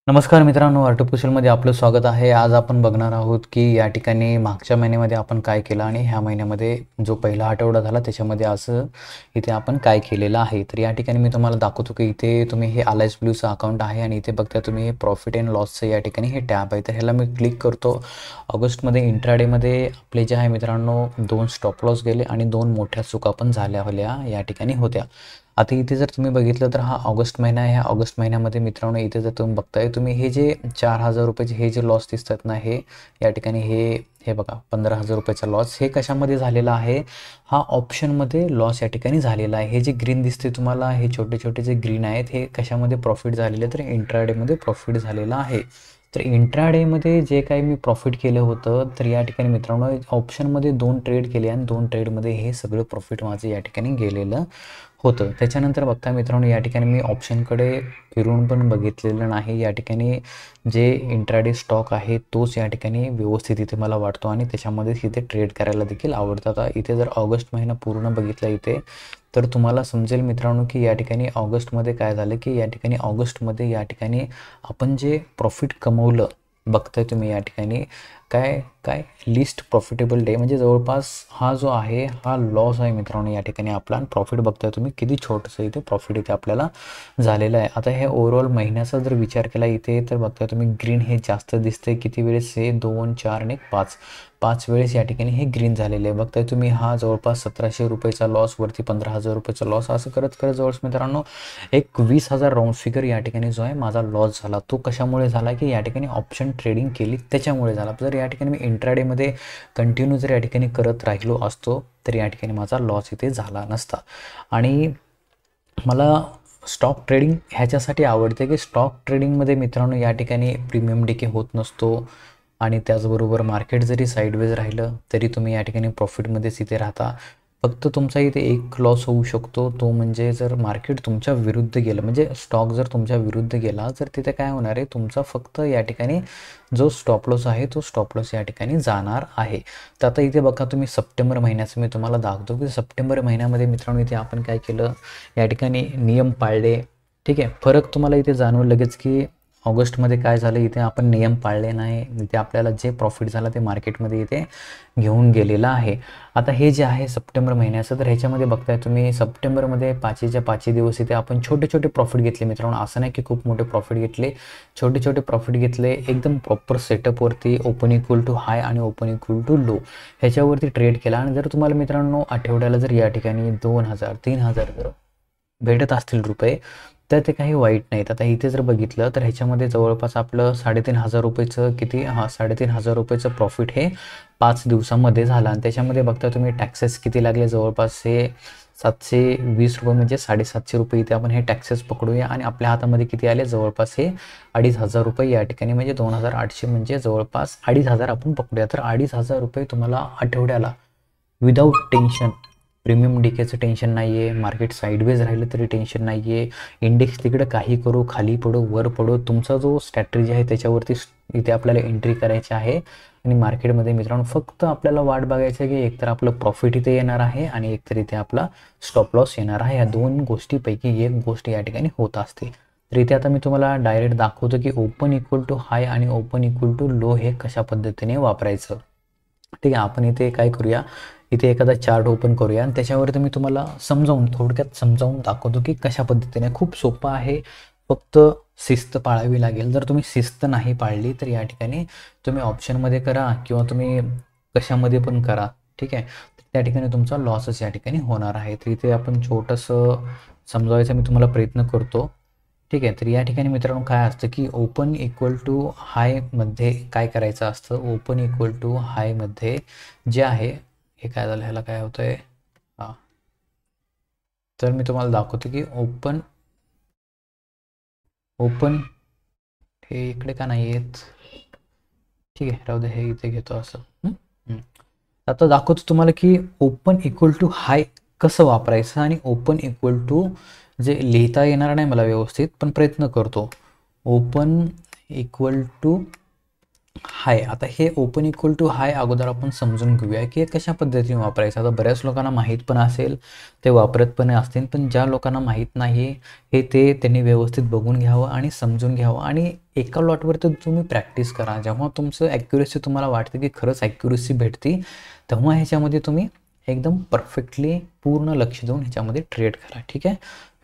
नमस्कार मित्रांनो, आर्टिफिशियलमध्ये आपलं स्वागत आहे. आज आपण बघणार आहोत की या ठिकाणी मागच्या महिन्यामध्ये आपण काय केलं आणि ह्या महिन्यामध्ये जो पहिला आठवडा झाला त्याच्यामध्ये असं इथे आपण काय केलेलं आहे. तर या ठिकाणी मी तुम्हाला दाखवतो की इथे तुम्ही हे अलायन्स ब्लूचं अकाउंट आहे आणि इथे बघता तुम्ही हे प्रॉफिट अँड लॉसचं या ठिकाणी हे टॅब आहे. तर ह्याला मी क्लिक करतो. ऑगस्टमध्ये इंट्राडेमध्ये आपले जे आहे मित्रांनो 2 स्टॉप लॉस गेले आणि 2 मोठ्या चुका पण झाल्या या ठिकाणी होत्या. आता इथे जर तुम्ही बघितलं तर हा ऑगस्ट महिना आहे. ह्या ऑगस्ट महिन्यामध्ये मित्रांनो इथे जर तुम्ही बघताय तुम्ही हे जे 4,000 रुपयाचे हे जे लॉस दिसतात ना, हे या ठिकाणी हे बघा 15,000 रुपयाचा लॉस हे कशामध्ये झालेला आहे, हा ऑप्शनमध्ये लॉस या ठिकाणी झालेला आहे. हे जे ग्रीन दिसते तुम्हाला, हे छोटे छोटे जे ग्रीन आहेत हे कशामध्ये प्रॉफिट झालेले, तर इंट्राडेमध्ये प्रॉफिट झालेला आहे. तर इंट्राडेमध्ये जे काही मी प्रॉफिट केलं होतं, तर या ठिकाणी मित्रांनो ऑप्शनमध्ये 2 ट्रेड केले आणि 2 ट्रेडमध्ये हे सगळं प्रॉफिट माझं या ठिकाणी गेलेलं होतं. त्याच्यानंतर बघता मित्रांनो या ठिकाणी मी ऑप्शनकडे फिरून पण बघितलेलं नाही. या ठिकाणी जे इंट्राडे स्टॉक आहे तोच या ठिकाणी व्यवस्थित इथे मला वाटतो आणि त्याच्यामध्येच इथे ट्रेड करायला देखील आवडतं. आता इथे जर ऑगस्ट महिना पूर्ण बघितला इथे, तर तुम्हाला समजेल मित्रांनो की या ठिकाणी ऑगस्टमध्ये काय झालं की या ठिकाणी ऑगस्टमध्ये या ठिकाणी आपण जे प्रॉफिट कमवलं बघताय तुम्ही या ठिकाणी काय काय लिस्ट प्रॉफिटेबल डे म्हणजे जवळपास हा जो आहे हा लॉस आहे मित्रांनो या ठिकाणी आपला. आणि प्रॉफिट बघताय तुम्ही किती छोटंसं इथे प्रॉफिट इथे आपल्याला झालेलं आहे. आता हे ओव्हरऑल महिन्याचा जर विचार केला इथे तर बघताय तुम्ही ग्रीन हे जास्त दिसते. किती वेळेस हे 2 4 आणि 5 वेळेस या ठिकाणी हे ग्रीन झालेले आहे. बघताय तुम्ही हा जवळपास 1700 रुपयाचा लॉस वरती 15,000 रुपयाचा लॉस असं करत करत जवळपास मित्रांनो एक 20,000 राऊंड फिगर या ठिकाणी जो आहे माझा लॉस झाला. तो कशामुळे झाला की या ठिकाणी ऑप्शन ट्रेडिंग केली त्याच्यामुळे झाला. जर या ठिकाणी मी इंट्राडेमध्ये कंटिन्यू जर या ठिकाणी करत राहिलो असतो तर या ठिकाणी माझा लॉस इथे झाला नसता. आणि मला स्टॉक ट्रेडिंग ह्याच्यासाठी आवडते की स्टॉक ट्रेडिंगमध्ये मित्रांनो या ठिकाणी प्रीमियम डिके होत नसतो आणि त्याचबरोबर मार्केट जरी साईडवेज राहिलं तरी तुम्ही या ठिकाणी प्रॉफिटमध्येच इथे राहता. फक्त तुमचा इथे एक लॉस होऊ शकतो, तो म्हणजे जर मार्केट तुमच्या विरुद्ध गेलं, म्हणजे स्टॉक जर तुमच्या विरुद्ध गेला तर तिथे काय होणार आहे, तुमचा फक्त या ठिकाणी जो स्टॉप लॉस आहे तो स्टॉप लॉस या ठिकाणी जाणार आहे. तर आता इथे बघा तुम्ही सप्टेंबर महिन्याचं मी तुम्हाला दाखवतो की सप्टेंबर महिन्यामध्ये मित्रांनो इथे आपण काय केलं, या ठिकाणी नियम पाळले. ठीक आहे, फरक तुम्हाला इथे जाणवलं लगेच की ऑगस्टमध्ये काय झालं, इथे आपण नियम पाळले नाही. इथे आपल्याला जे प्रॉफिट झालं ते मार्केटमध्ये इथे घेऊन गेलेलं आहे. आता हे जे आहे सप्टेंबर महिन्याचं, तर ह्याच्यामध्ये बघताय तुम्ही सप्टेंबरमध्ये 5च्या 5 दिवस इथे आपण छोटे छोटे प्रॉफिट घेतले मित्रांनो. असं नाही की खूप मोठे प्रॉफिट घेतले, छोटे छोटे प्रॉफिट घेतले एकदम proper सेटअपवरती. Open equal to high आणि ओपन इक्वल टू लो ह्याच्यावरती ट्रेड केला. आणि जर तुम्हाला मित्रांनो आठवड्याला जर या ठिकाणी 2,000 3,000 जर भेटत असतील रुपये तर ते काही वाईट नाहीत. आता इथे जर बघितलं तर ह्याच्यामध्ये जवळपास आपलं 3,500 रुपयेचं किती, 3,500 रुपयेचं प्रॉफिट हे 5 दिवसामध्ये झालं. आणि त्याच्यामध्ये बघता तुम्ही टॅक्सेस किती लागले, जवळपास हे 720 रुपये म्हणजे 750 रुपये इथे आपण हे टॅक्सेस पकडूया. आणि आपल्या हातामध्ये किती आले, जवळपास हे 2,500 रुपये या ठिकाणी, म्हणजे 2,800 म्हणजे जवळपास 2,500 आपण पकडूया. तर 2,500 रुपये तुम्हाला आठवड्याला विदाऊट टेन्शन, प्रीमियम डीकेचं टेन्शन नाही आहे, मार्केट साईडवेज राहिलं तरी टेन्शन नाही आहे, इंडेक्स तिकडं काही करू, खाली पडो वर पडो, तुमचा जो स्ट्रॅटेजी आहे त्याच्यावरती इथे आपल्याला एंट्री करायची आहे. आणि मार्केटमध्ये मित्रांनो फक्त आपल्याला वाट बघायचं आहे की एकतर आपलं प्रॉफिट इथे येणार आहे आणि एकतर इथे आपला स्टॉप लॉस येणार आहे. या 2 गोष्टीपैकी एक गोष्ट या ठिकाणी होत असते. तर इथे आता मी तुम्हाला डायरेक्ट दाखवतो की ओपन इक्वल टू हाय आणि ओपन इक्वल टू लो हे कशा पद्धतीने वापरायचं. ठीक आहे, आपण इथे काय करूया, इथे एखादा चार्ट ओपन करूया आणि त्याच्यावरती मी तुम्हाला थोडक्यात समजावून दाखवतो की कशा पद्धतीने. खूप सोपं आहे, फक्त शिस्त पाळावी लागेल. जर तुम्ही शिस्त नाही पाळली तर या ठिकाणी तुम्ही ऑप्शनमध्ये करा किंवा तुम्ही कशामध्ये पण करा, ठीक आहे, त्या ठिकाणी तुमचा लॉसच या ठिकाणी होणार आहे. तर इथे आपण छोटंसं समजावायचा मी तुम्हाला प्रयत्न करतो. ठीक आहे, तर या ठिकाणी मित्रांनो काय असतं की ओपन इक्वल टू हायमध्ये काय करायचं असतं, ओपन इक्वल टू हायमध्ये जे आहे, हे काय झालं, ह्याला काय होतं आहे, हां, तर मी तुम्हाला दाखवतो की ओपन हे इकडे का नाही आहेत, ठीक आहे राहू दे, हे इथे घेतो असं. आता दाखवतो तुम्हाला की ओपन इक्वल टू हाय कसं वापरायचं आणि ओपन इक्वल टू जे लिहिता येणार नाही मला व्यवस्थित पण प्रयत्न करतो. ओपन इक्वल टू हाय. आता हे ओपन इक्वल टू हाय अगोदर आपण समजून घेऊया की हे कशा पद्धतीने वापरायचं. आता बऱ्याच लोकांना माहीत पण असेल, ते वापरत पण असतील, पण ज्या लोकांना माहीत नाही हे त्यांनी व्यवस्थित बघून घ्यावं आणि समजून घ्यावं आणि एका लॉटवर तर तुम्ही प्रॅक्टिस करा. जेव्हा तुमचं ॲक्युरेसी तुम्हाला वाटतं की खरंच ॲक्युरेसी भेटते, तेव्हा ह्याच्यामध्ये तुम्ही एकदम परफेक्टली पूर्ण लक्ष देऊन ह्याच्यामध्ये ट्रेड करा. ठीक आहे,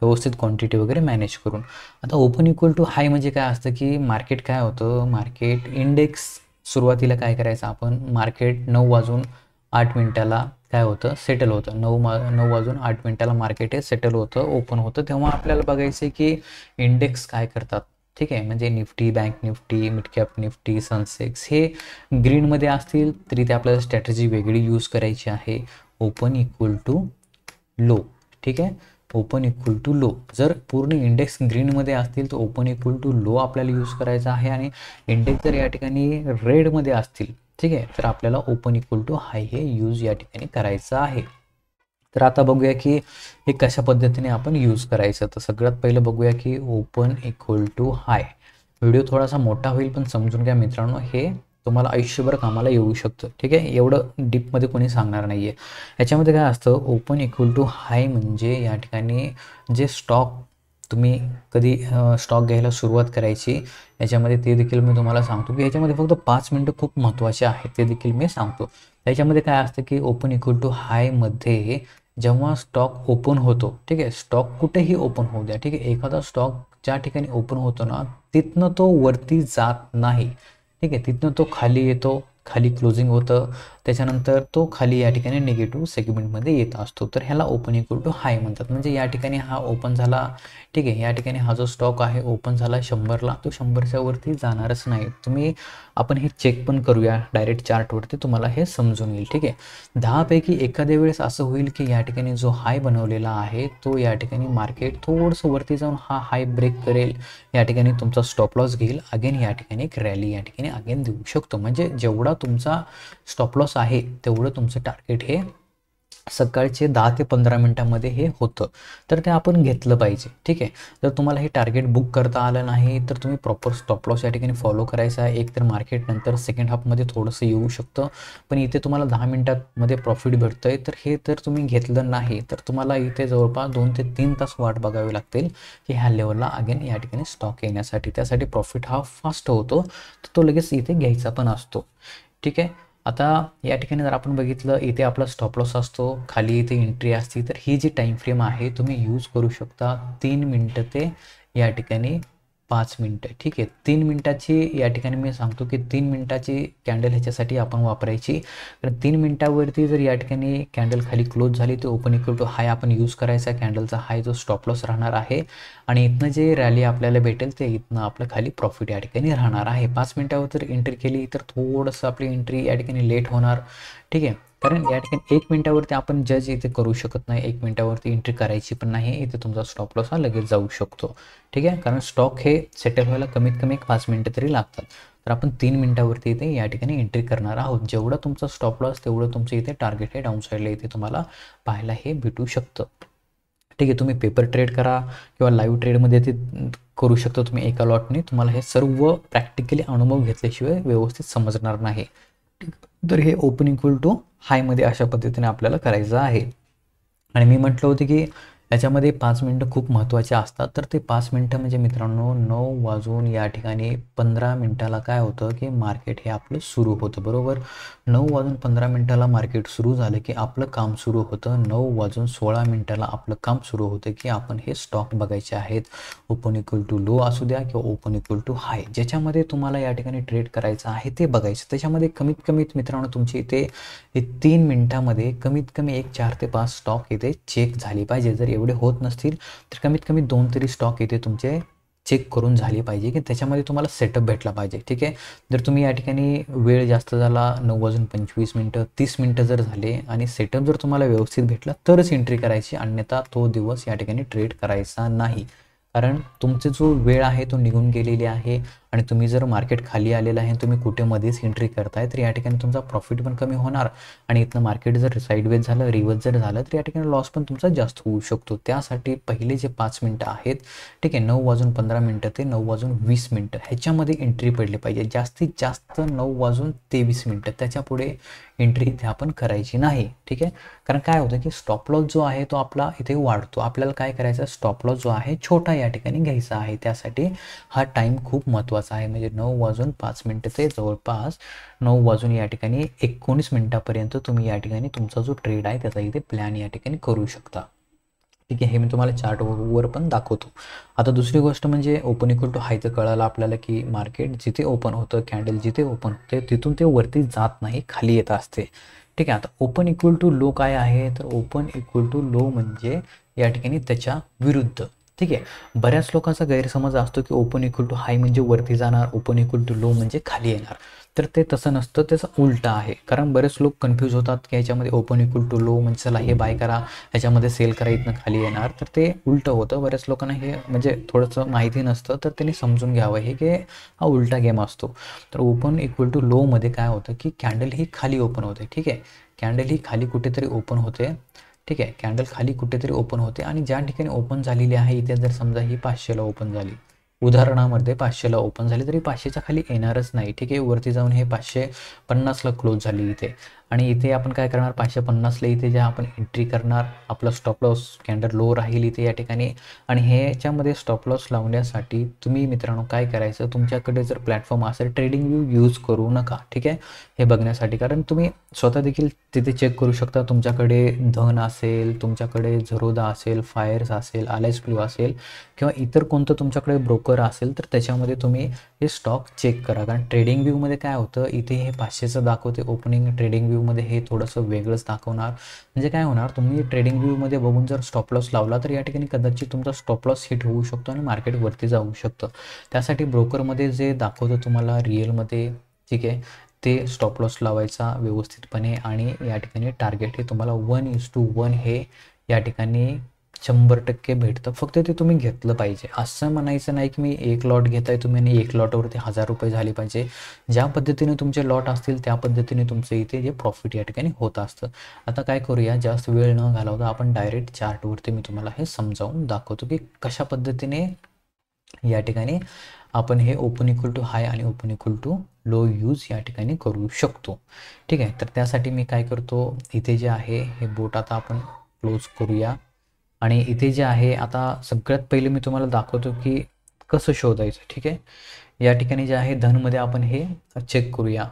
व्यवस्थित क्वांटिटी वगैरे मॅनेज करून. आता ओपन इक्वल टू हाय म्हणजे काय असतं की मार्केट काय होतं, मार्केट इंडेक्स सुरुवातीला काय करायचं आपण, मार्केट 9:08 काय होतं, सेटल होतं. 9:08 मार्केट हे सेटल होतं, ओपन होतं. तेव्हा आपल्याला बघायचं की इंडेक्स काय करतात. ठीक आहे, म्हणजे Nifty, bank Nifty, mid cap Nifty, Sensex हे ग्रीनमध्ये असतील तरी ते आपल्याला स्ट्रॅटेजी वेगळी यूज करायची आहे. Open equal to low. ठीक आहे, ओपन इक्वल टू लो. जर पूर्ण इंडेक्स ग्रीनमध्ये असतील तर ओपन इक्वल टू लो आपल्याला यूज करायचा आहे आणि इंडेक्स जर या ठिकाणी रेडमध्ये असतील, ठीक आहे, तर आपल्याला ओपन इक्वल टू हाय हे यूज या ठिकाणी करायचं आहे. तर आता बघूया की हे कशा पद्धतीने आपण यूज करायचं. तर सगळ्यात पहिलं बघूया की open equal to high. Video थोडासा मोठा होईल पण समजून घ्या मित्रांनो, हे तुम्हाला आयुष्यभर कामाला येऊ शकतं. ठीक आहे, एवढं डीपमध्ये कोणी सांगणार नाही आहे. याच्यामध्ये काय असतं, ओपन इक्वल टू हाय म्हणजे या ठिकाणी जे स्टॉक तुम्ही कधी स्टॉक घ्यायला सुरुवात करायची, याच्यामध्ये ते देखील मी तुम्हाला सांगतो की ह्याच्यामध्ये फक्त 5 मिनटं खूप महत्त्वाचे आहेत, ते देखील मी सांगतो. त्याच्यामध्ये काय असतं की ओपन इक्वल टू हायमध्ये जेव्हा स्टॉक ओपन होतो, ठीक आहे, स्टॉक कुठेही ओपन होऊ द्या, ठीक आहे, एखादा स्टॉक ज्या ठिकाणी ओपन होतो ना, तिथनं तो वरती जात नाही. ठीक आहे, तिथनं तो खाली येतो, खाली क्लोजिंग होतं, त्याच्यानंतर तो खाली या ठिकाणी निगेटिव्ह सेगमेंटमध्ये येत असतो. तर ह्याला ओपन इक्वल टू हाय म्हणतात. म्हणजे या ठिकाणी हा ओपन झाला, ठीक आहे, या ठिकाणी हा जो स्टॉक आहे ओपन झाला 100ला, तो 100च्या वरती जाणारच नाही. आपण हे चेक पण करूया डायरेक्ट चार्टवरती, तुम्हाला हे समजून येईल. ठीक आहे, 10पैकी एखाद्या वेळेस असं होईल की या ठिकाणी जो हाय बनवलेला आहे तो या ठिकाणी मार्केट थोडंसं वरती जाऊन हा हाय ब्रेक करेल, या ठिकाणी तुमचा स्टॉप लॉस घेईल, अगेन या ठिकाणी एक रॅली या ठिकाणी अगेन देऊ शकतो. म्हणजे जेवढा तुमचा स्टॉप लॉस आहे तेवढं तुमचं टार्गेट हे सकाळचे 10 ते 15 मिनटामध्ये हे होतं. तर ते आपण घेतलं पाहिजे. ठीक आहे, जर तुम्हाला हे टार्गेट बुक करता आलं नाही तर तुम्ही प्रॉपर स्टॉप लॉस या ठिकाणी फॉलो करायचा आहे. एक तर मार्केट नंतर सेकंड हाफमध्ये थोडंसं येऊ शकतं, पण इथे तुम्हाला 10 मिनटामध्ये प्रॉफिट भेटतं आहे. तर हे तर तुम्ही घेतलं नाही तर तुम्हाला इथे जवळपास 2 ते 3 तास वाट बघावी लागतील की ह्या लेवलला अगेन या ठिकाणी स्टॉक येण्यासाठी. त्यासाठी प्रॉफिट हा फास्ट होतो, तर तो लगेच इथे घ्यायचा पण असतो. ठीक आहे, आता या ठिकाणी जर आपण बघितलं, इथे आपला स्टॉप लॉस असतो, खाली इथे एंट्री असते. तर ही जी टाईम फ्रेम आहे तुम्ही यूज करू शकता 3 मिनटं ते या ठिकाणी 5 मिनटं. ठीक आहे, 3 मिनटाची या ठिकाणी मी सांगतो की 3 मिनटाची कॅन्डल ह्याच्यासाठी आपण वापरायची. तर 3 मिनटावरती जर या ठिकाणी कॅन्डल खाली क्लोज झाली तर ओपन इक्वल टू हाय आपण यूज करायचा. कॅन्डलचा हाय जो स्टॉप लॉस राहणार आहे आणि इथनं जे रॅली आपल्याला भेटेल ते इथनं आपलं खाली प्रॉफिट या ठिकाणी राहणार आहे. 5 मिनटावर जर एंट्री केली तर थोडंसं आपली एंट्री या ठिकाणी लेट होणार. ठीक आहे, कारण या ठिकाणी 1 मिनटावरती आपण जज इथे करू शकत नाही, 1 मिनटावरती एंट्री करायची पण नाही. इथे तुमचा स्टॉप लॉस हा लगेच जाऊ शकतो. ठीक आहे, कारण स्टॉक हे सेटल व्हायला कमीत कमी 5 मिनटं तरी लागतात. तर आपण 3 मिनटावरती इथे या ठिकाणी एंट्री करणार आहोत. जेवढा तुमचा स्टॉप लॉस तेवढं तुमचं इथे टार्गेट हे डाऊन साईडला इथे तुम्हाला पाहायला हे भेटू शकतं. ठीक आहे, तुम्ही पेपर ट्रेड करा किंवा लाईव्ह ट्रेडमध्ये ते करू शकता तुम्ही एका लॉटने. तुम्हाला हे सर्व प्रॅक्टिकली अनुभव घेतल्याशिवाय व्यवस्थित समजणार नाही. तर हे ओपन इक्वल टू हायमध्ये अशा पद्धतीने आपल्याला करायचं आहे. आणि मी म्हटलं होतं की याच्यामध्ये 5 मिनटं खूप महत्त्वाचे असतात. तर ते 5 मिनटं म्हणजे मित्रांनो 9 वाजून या ठिकाणी 15 मिनटाला काय होतं की मार्केट हे आपलं सुरू होतं. बरोबर, 9 वाजून 15 मिनटाला मार्केट सुरू झालं की आपलं काम सुरू होतं. 9 वाजून 16 मिनटाला आपलं काम सुरू होतं की आपण हे स्टॉक बघायचे आहेत. ओपन इक्वल टू लो असू द्या किंवा ओपन इक्वल टू हाय, ज्याच्यामध्ये तुम्हाला या ठिकाणी ट्रेड करायचं आहे ते बघायचं. त्याच्यामध्ये कमीत कमीत मित्रांनो तुमची इथे 3 मिनटामध्ये कमीत कमी 4 ते 5 स्टॉक इथे चेक झाली पाहिजे. जर एवढे होत नसतील तर कमीत कमी 2 तरी स्टॉक इथे तुमचे चेक करून झाले पाहिजे की त्याच्यामध्ये तुम्हाला सेटअप भेटला पाहिजे. ठीक आहे, जर तुम्ही या ठिकाणी वेळ जास्त झाला 9 वाजून 25 मिनटं 30 मिनटं जर झाले आणि सेटअप जर तुम्हाला व्यवस्थित भेटला तरच एंट्री करायची, अन्यथा तो दिवस या ठिकाणी ट्रेड करायचा नाही. कारण तुमचे जो वेळ आहे तो निघून गेलेली आहे आणि तुम्ही जर मार्केट खाली आलेलं आहे तुम्ही कुठे मध्येच एंट्री करताय तर या ठिकाणी तुमचा प्रॉफिट पण कमी होणार आणि इथनं मार्केट जर साईडवेज झालं, रिव्हर्स जर झालं तर या ठिकाणी लॉस पण तुमचा जास्त होऊ शकतो. त्यासाठी पहिले जे 5 मिनटं आहेत, ठीक आहे, 9:15 ते 9:20 ह्याच्यामध्ये एंट्री पडली पाहिजे. जास्तीत जास्त 9:23 त्याच्यापुढे एंट्री इथे आपण करायची नाही. ठीक आहे, कारण काय होतं की स्टॉप लॉस जो आहे तो आपला इथे वाढतो. आपल्याला काय करायचं, स्टॉप लॉस जो आहे छोटा या ठिकाणी घ्यायचा आहे. त्यासाठी हा टाईम खूप महत्त्वाचा आहे. म्हणजे 9:05 ते जवळपास 9 या ठिकाणी 19 तुम्ही या ठिकाणी तुमचा जो ट्रेड आहे त्याचा इथे प्लॅन या ठिकाणी करू शकता. ठीक आहे, हे मी तुम्हाला चार्टवर पण दाखवतो. आता दुसरी गोष्ट म्हणजे ओपन इक्वल टू हायचं कळालं आपल्याला की मार्केट जिथे ओपन होतं, कॅन्डल जिथे ओपन होते तिथून ते वरती जात नाही, खाली येत असते. ठीक आहे, आता ओपन इक्वल टू लो काय आहे, तर ओपन इक्वल टू लो म्हणजे या ठिकाणी त्याच्या विरुद्ध. ठीक आहे, बऱ्याच लोकांचा गैरसमज असतो की ओपन इक्वल टू हाय म्हणजे वरती जाणार, ओपन इक्वल टू लो म्हणजे खाली येणार. तर ते तसं नसतं, त्याचा उलटा आहे. कारण बरेच लोक कन्फ्यूज होतात की ह्याच्यामध्ये ओपन इक्वल टू लो म्हणजे चला हे बाय करा, ह्याच्यामध्ये सेल करा, इथनं खाली येणार. तर ते उलटं होतं. बऱ्याच लोकांना हे म्हणजे थोडंसं माहिती नसतं, तर त्यांनी समजून घ्यावं हे की हा उलटा गेम असतो. तर ओपन इक्वल टू लोमध्ये काय होतं की कॅन्डल ही खाली ओपन होते. ठीक आहे, कॅन्डल ही खाली कुठेतरी ओपन होते. ठीक आहे, कॅन्डल खाली कुठेतरी ओपन होते आणि ज्या ठिकाणी ओपन झालेली आहे इथे जर समजा ही 500ला ओपन झाली, उदाहरणामध्ये 500ला ओपन झाली तरी 500च्या खाली येणारच नाही. ठीक आहे, वरती जाऊन हे 550ला क्लोज झाली इथे आणि इथे आपण काय करणार, 550ला इथे जे आपण एंट्री करणार, आपला स्टॉप लॉस कॅन्डल लो राहील इथे या ठिकाणी. आणि ह्याच्यामध्ये स्टॉप लॉस लावण्यासाठी तुम्ही मित्रांनो काय करायचं, तुमच्याकडे जर प्लॅटफॉर्म असेल ट्रेडिंग व्यू यूज करू नका. ठीक आहे, हे बघण्यासाठी, कारण तुम्ही स्वतः देखील तिथे चेक करू शकता. तुमच्याकडे धन असेल, तुमच्याकडे झरोदा असेल, फायर्स असेल, आलेस ब्लू असेल किंवा इतर कोणतं तुमच्याकडे ब्रोकर असेल तर त्याच्यामध्ये तुम्ही हे स्टॉक चेक करा. कारण ट्रेडिंग व्ह्यूमध्ये काय होतं, इथे हे 500चं दाखवते ओपनिंग, ट्रेडिंग व्ह्यूमध्ये हे थोडंसं वेगळंच दाखवणार. म्हणजे काय होणार, तुम्ही ट्रेडिंग व्ह्यूमध्ये बघून जर स्टॉप लॉस लावला तर या ठिकाणी कदाचित तुमचा स्टॉप लॉस हिट होऊ शकतो आणि मार्केट वरती जाऊ शकतं. त्यासाठी ब्रोकरमध्ये जे दाखवतं तुम्हाला रिअलमध्ये, ठीक आहे, ते स्टॉप लॉस लावायचा व्यवस्थितपणे आणि या ठिकाणी टार्गेट हे तुम्हाला 1:1 हे या ठिकाणी 100% भेटतं. फक्त ते तुम्ही घेतलं पाहिजे. असं म्हणायचं नाही की मी एक लॉट घेताय तुम्ही आणि एक लॉटवरती 1000 रुपये झाले पाहिजे. ज्या पद्धतीने तुमचे लॉट असतील त्या पद्धतीने तुमचं इथे जे प्रॉफिट या ठिकाणी होत असतं. आता काय करूया, जास्त वेळ न घालवता आपण डायरेक्ट चार्टवरती मी तुम्हाला हे समजावून दाखवतो की कशा पद्धतीने या ठिकाणी आपण हे ओपन इक्वल टू हाय आणि open equal to low use या ठिकाणी करू शकतो. ठीक आहे, तर त्यासाठी मी काय करतो, इथे जे आहे हे बोट आता आपण क्लोज करूया आणि इथे जे आहे आता सगळ्यात पहिले मी तुम्हाला दाखवतो की कसं शोधायचं. ठीक आहे, या ठिकाणी जे आहे धनमध्ये आपण हे चेक करूया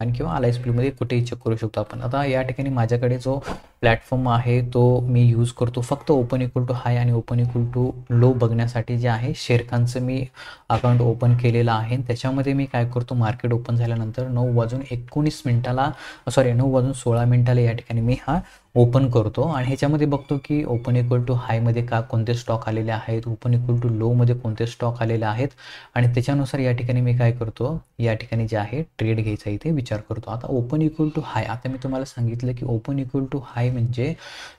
आणि किंवा आलायस ब्लूमध्ये कुठेही चेक करू शकतो आपण. आता या ठिकाणी माझ्याकडे जो प्लॅटफॉर्म आहे तो मी यूज करतो फक्त ओपन इक्वल टू हाय आणि ओपन इक्वल टू लो बघण्यासाठी. जे आहे शेरखानचं मी अकाउंट ओपन केलेलं आहे. त्याच्यामध्ये मी काय करतो, मार्केट ओपन झाल्यानंतर 9:16 या ठिकाणी मी हा ओपन करतो आणि ह्याच्यामध्ये बघतो की ओपन इक्वल टू हायमध्ये कोणते स्टॉक आलेले आहेत, ओपन इक्वल टू लोमध्ये कोणते स्टॉक आलेले आहेत आणि त्याच्यानुसार या ठिकाणी मी काय करतो, या ठिकाणी जे आहे ट्रेड घ्यायचा इथे विचार करतो. आता ओपन इक्वल टू हाय, आता मी तुम्हाला सांगितलं की ओपन इक्वल टू हाय म्हणजे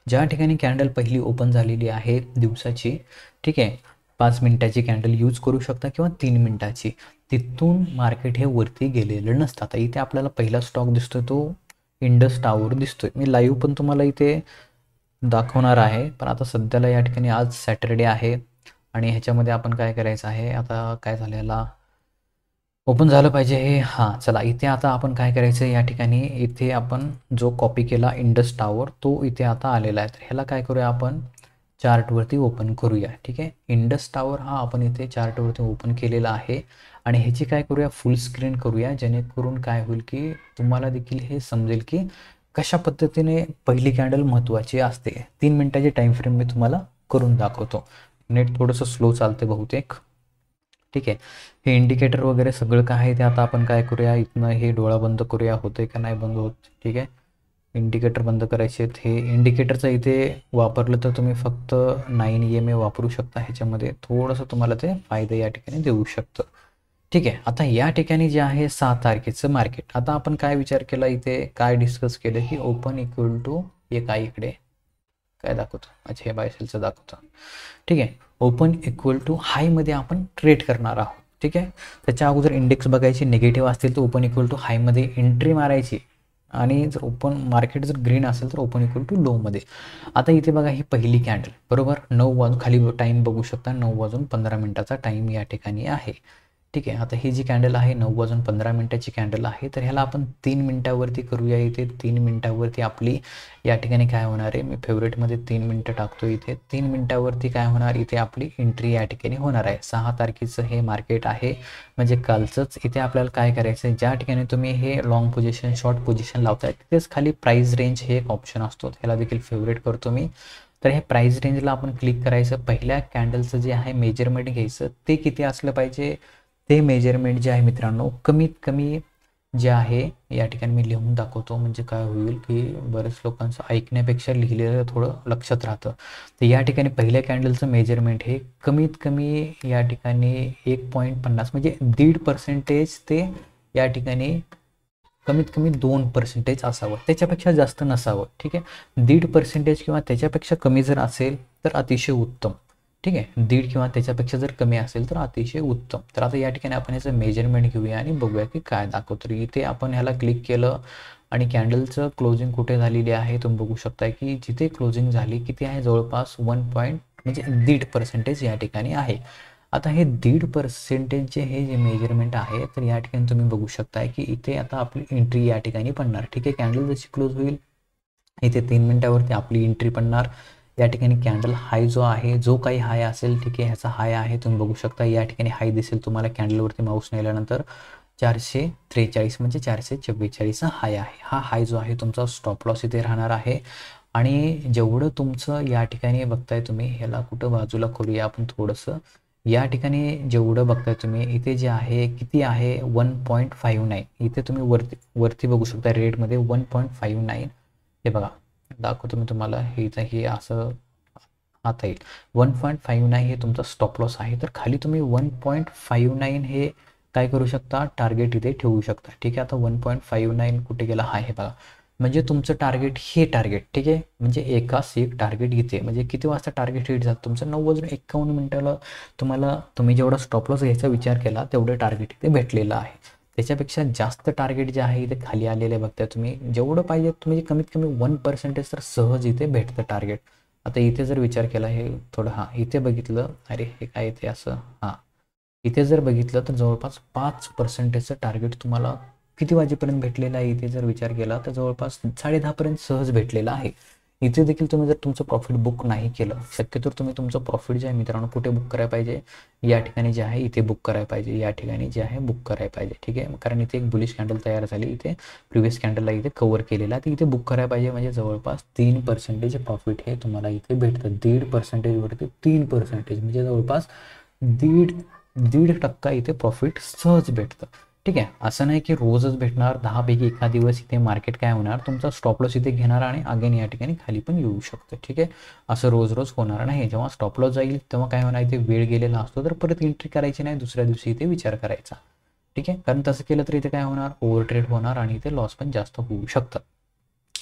ज्या ठिकाणी कॅन्डल पहिली ओपन झालेली आहे दिवसाची, ठीक आहे, 5 मिनिटाची कॅन्डल यूज करू शकता किंवा 3 मिनिटाची, तिथून मार्केट हे वरती गेलेलं नसतं. आता इथे आपल्याला पहिला स्टॉक दिसतोय तो इंडस टावर दिसतोय. मी लाईव्ह पण तुम्हाला इथे दाखवणार आहे, पण आता सध्याला या ठिकाणी आज सॅटरडे आहे आणि ह्याच्यामध्ये आपण काय करायचं आहे, आता काय झालं, याला ओपन झालं पाहिजे हे. हां, चला इथे आता आपण काय करायचं, या ठिकाणी इथे आपण जो कॉपी केला इंडस टावर तो इथे आता आलेला आहे. तर ह्याला काय करूया, आपण चार्टवरती ओपन करूया. ठीक आहे, इंडस टावर हा आपण इथे चार्टवरती ओपन केलेला आहे आणि ह्याची काय करूया, फुल स्क्रीन करूया, जेणेकरून काय होईल की तुम्हाला देखील हे समजेल की कशा पद्धतीने पहिली कॅन्डल महत्त्वाची असते. 3 मिनिटाची टाईम फ्रेम मी तुम्हाला करून दाखवतो. नेट थोडंसं स्लो चालते बहुतेक. ठीक आहे, हे इंडिकेटर वगैरे सगळं काय आहे ते आता आपण काय करूया, इथनं हे डोळा बंद करूया, होते का नाही बंद होत. ठीक आहे, इंडिकेटर बंद करायचे आहेत. हे इंडिकेटरचं इथे वापरलं तर तुम्ही फक्त 9 EMA वापरू शकता. ह्याच्यामध्ये थोडंसं तुम्हाला ते फायदे या ठिकाणी देऊ शकतं. ठीक आहे, आता या ठिकाणी जे आहे 6 तारखेचं मार्केट. आता आपण काय विचार केला, इथे काय डिस्कस केलं की ओपन इक्वल टू, हे काय इकडे काय दाखवतं, अच्छा हे बाय सेलचं दाखवतं. ठीक आहे, ओपन इक्वल टू हायमध्ये आपण ट्रेड करणार आहोत. ठीक आहे, त्याच्या अगोदर इंडेक्स बघायची, निगेटिव्ह असतील तर ओपन इक्वल टू हायमध्ये एंट्री मारायची आणि जर ओपन मार्केट जर ग्रीन असेल तर ओपन इक्वल टू लोमध्ये. आता इथे बघा ही पहिली कॅन्डल बरोबर 9 वाजून खाली टाईम बघू शकता 9:15 टाईम या ठिकाणी आहे. ठीक आहे, आता ही जी कॅन्डल आहे 9:15 कॅन्डल आहे, तर ह्याला आपण 3 मिनिटावरती करूया. इथे 3 मिनिटावरती आपली या ठिकाणी काय होणार आहे, मी फेवरेटमध्ये 3 मिनिटं टाकतो. इथे 3 मिनिटावरती काय होणार, इथे आपली एंट्री या ठिकाणी होणार आहे. 6 तारखेचं हे मार्केट आहे म्हणजे कालचंच. इथे आपल्याला काय करायचं आहे, ज्या ठिकाणी तुम्ही हे लॉंग पोझिशन शॉर्ट पोझिशन लावताय तिथेच खाली प्राइस रेंज हे एक ऑप्शन असतो, ह्याला देखील फेवरेट करतो मी. तर हे प्राइस रेंजला आपण क्लिक करायचं. पहिल्या कॅन्डलचं जे आहे मेजरमेंट घ्यायचं, ते किती असलं पाहिजे, ते मेजरमेंट जे आहे मित्रांनो कमीत कमी जे आहे या ठिकाणी मी लिहून दाखवतो, म्हणजे काय होईल की बरेच लोकांचं ऐकण्यापेक्षा लिहिलेलं थोडं लक्षात राहतं. तर या ठिकाणी पहिल्या कॅन्डलचं मेजरमेंट हे कमीत कमी या ठिकाणी 1.50 म्हणजे 1.5% ते या ठिकाणी कमीत कमी 2% असावं, त्याच्यापेक्षा जास्त नसावं. ठीक आहे, 1.5% किंवा त्याच्यापेक्षा कमी जर असेल तर अतिशय उत्तम. ठीक आहे, 1.5 किंवा त्याच्यापेक्षा जर कमी असेल तर अतिशय उत्तम. तर आता या ठिकाणी आपण याचं मेजरमेंट घेऊया आणि बघूया की काय दाखवतं. इथे आपण ह्याला क्लिक केलं आणि कॅन्डलचं क्लोजिंग कुठे झालेली आहे तुम्ही बघू शकता की जिथे क्लोजिंग झाली किती आहे, जवळपास 1 म्हणजे 1.5% या ठिकाणी आहे. आता हे 1.5%चे हे जे मेजरमेंट आहे, तर या ठिकाणी तुम्ही बघू शकता की इथे आता आपली एंट्री या ठिकाणी पडणार. ठीक आहे, कॅन्डल जशी क्लोज होईल इथे 3 मिनिटावरती आपली एंट्री पडणार. या ठिकाणी कॅन्डल हाय जो आहे, जो काही हाय असेल, ठीक आहे, ह्याचा हाय आहे तुम्ही बघू शकता. या ठिकाणी हाय दिसेल तुम्हाला कॅन्डलवरती माऊस नेल्यानंतर 443 म्हणजे 444 हाय आहे. हा हाय जो आहे तुमचा स्टॉप लॉस इथे राहणार आहे. आणि जेवढं तुमचं या ठिकाणी बघताय तुम्ही, ह्याला कुठं बाजूला करूया आपण थोडंसं. या ठिकाणी जेवढं बघताय तुम्ही इथे जे आहे किती आहे 1.59. इथे तुम्ही वरती बघू शकता रेडमध्ये 1.59. हे बघा दाखवतो मी तुम्हाला, हे इथं हे असं आता येईल 1.59 हे तुमचा स्टॉप लॉस आहे. तर खाली तुम्ही 1.59 हे काय करू शकता, टार्गेट इथे ठेवू शकता. ठीक आहे, आता 1.59 कुठे गेला हा, हे बघा म्हणजे तुमचं टार्गेट हे टार्गेट. ठीक आहे, म्हणजे एकाच एक टार्गेट इथे म्हणजे किती वाजता टार्गेट हिट झालं तुमचं 9:51 तुम्ही जेवढा स्टॉप लॉस घ्यायचा विचार केला तेवढं टार्गेट इथे भेटलेलं आहे. त्याच्यापेक्षा जास्त टार्गेट जे आहे इथे खाली आलेले बघताय तुम्ही. जेवढं पाहिजे तुम्ही कमीत कमी 1% तर सहज इथे भेटतं टार्गेट. आता इथे जर विचार केला हे थोडं हां इथे बघितलं, अरे हे काय इथे असं हां इथे जर बघितलं तर जवळपास 5%चं टार्गेट तुम्हाला किती वाजेपर्यंत भेटलेलं आहे. इथे जर विचार केला तर जवळपास 10:30पर्यंत सहज भेटलेलं आहे. इथे देखील तुम्ही जर तुमचं प्रॉफिट बुक नाही केलं, शक्यतो तुम्ही तुमचं प्रॉफिट जे आहे मित्रांनो कुठे बुक करायला पाहिजे, या ठिकाणी जे आहे इथे बुक करायला पाहिजे, या ठिकाणी जे आहे बुक करायला पाहिजे. ठीक आहे, कारण इथे एक बुलिश कॅन्डल तयार झाली, इथे प्रिव्हियस कॅन्डलला इथे कव्हर केलेला आहे, तर इथे बुक करायला पाहिजे. म्हणजे जवळपास 3% प्रॉफिट हे तुम्हाला इथे भेटतं. 1.5%वरती 3% म्हणजे जवळपास 1.5% इथे प्रॉफिट सहज भेटतं. ठीक आहे, असं नाही की रोजच भेटणार, 10 पैकी एका दिवस इथे मार्केट काय होणार तुमचा स्टॉप लॉस इथे घेणार आणि अगेन या ठिकाणी खाली पण येऊ शकतं. ठीक आहे, असं रोज रोज होणार नाही. जेव्हा स्टॉप लॉस जाईल तेव्हा काय होणार, इथे वेळ गेलेला असतो तर परत एंट्री करायची नाही, दुसऱ्या दिवशी इथे विचार करायचा. ठीक आहे, कारण तसं केलं तर इथे काय होणार, ओव्हर ट्रेड होणार आणि इथे लॉस पण जास्त होऊ शकतात.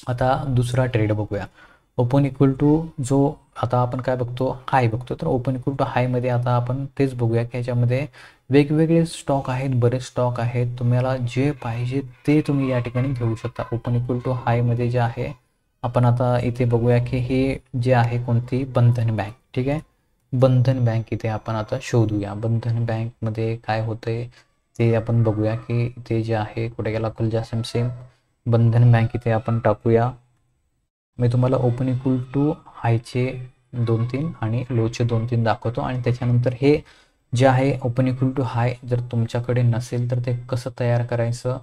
आता दुसरा ट्रेड बघूया. ओपन इक्वल टू जो आता आपण काय बघतो, हाय बघतो. तर ओपन इक्वल टू हायमध्ये आता आपण तेच बघूया की ह्याच्यामध्ये वेगवेगळे स्टॉक आहेत, बरेच स्टॉक आहेत. तुम्हाला जे पाहिजे ते तुम्ही या ठिकाणी घेऊ शकता. ओपन इक्वल टू हायमध्ये जे आहे आपण आता इथे बघूया की हे जे आहे कोणती, बंधन बँक. ठीक आहे, बंधन बँक इथे आपण आता शोधूया. बंधन बँकमध्ये काय होतंय ते आपण बघूया की ते जे आहे कुठे गेला खुलजा सेम बंधन बँक इथे आपण टाकूया. मी तुम्हाला ओपन इक्वल टू हायचे 2-3 आणि लोचे 2-3 दाखवतो आणि त्याच्यानंतर हे जे आहे ओपन इक्वल टू हाय जर तुमच्याकडे नसेल तर ते कसं तयार करायचं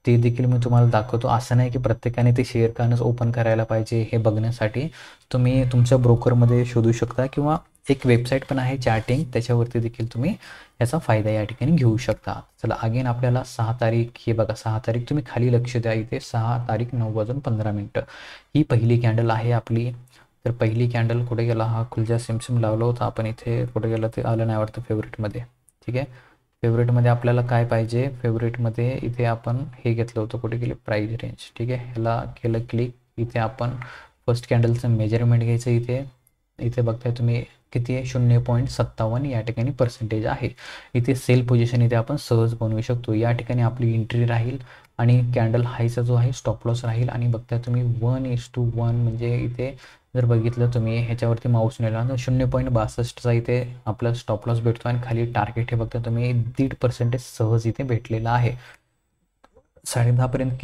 ते देखील मी तुम्हाला दाखवतो. असं नाही की प्रत्येकाने ते शेअर कानच ओपन करायला पाहिजे. हे बघण्यासाठी तुम्ही तुमच्या ब्रोकरमध्ये शोधू शकता किंवा एक वेबसाईट पण आहे चार्टिंग, त्याच्यावरती देखील तुम्ही याचा फायदा या ठिकाणी घेऊ शकता. चला अगेन आपल्याला 6 तारीख, हे बघा 6 तारीख तुम्ही खाली लक्ष द्या. इथे 6 तारीख 9:15 ही पहिली कॅन्डल आहे आपली. तर पहिली कॅन्डल कुठे गेला, हा खुलजा सिमसिम लावला होता आपण इथे, कुठे गेला ते आलं नाही वाटतं फेवरेटमध्ये. ठीक आहे, फेवरेटमध्ये आपल्याला काय पाहिजे, फेवरेटमध्ये इथे आपण हे घेतलं होतं, कुठे गेले प्राईज रेंज. ठीक आहे, ह्याला केलं क्लिक, इथे आपण फर्स्ट कॅन्डलचं मेजरमेंट घ्यायचं इथे. इथे बघताय तुम्ही किती आहे, 0.57 या ठिकाणी पर्सेंटेज आहे. इथे सेल पोझिशन इथे आपण सहज बनवू शकतो. या ठिकाणी आपली एंट्री राहील आणि कॅन्डल हायचा जो आहे स्टॉप लॉस राहील. आणि बघताय तुम्ही 1:1 म्हणजे इथे जर बघितलं तुम्ही ह्याच्यावरती माऊस नेला तर 0.62चा इथे आपला स्टॉप लॉस भेटतो आणि खाली टार्गेट हे बघता तुम्ही 1.5% सहज इथे भेटलेला आहे. 10:30पर्यंत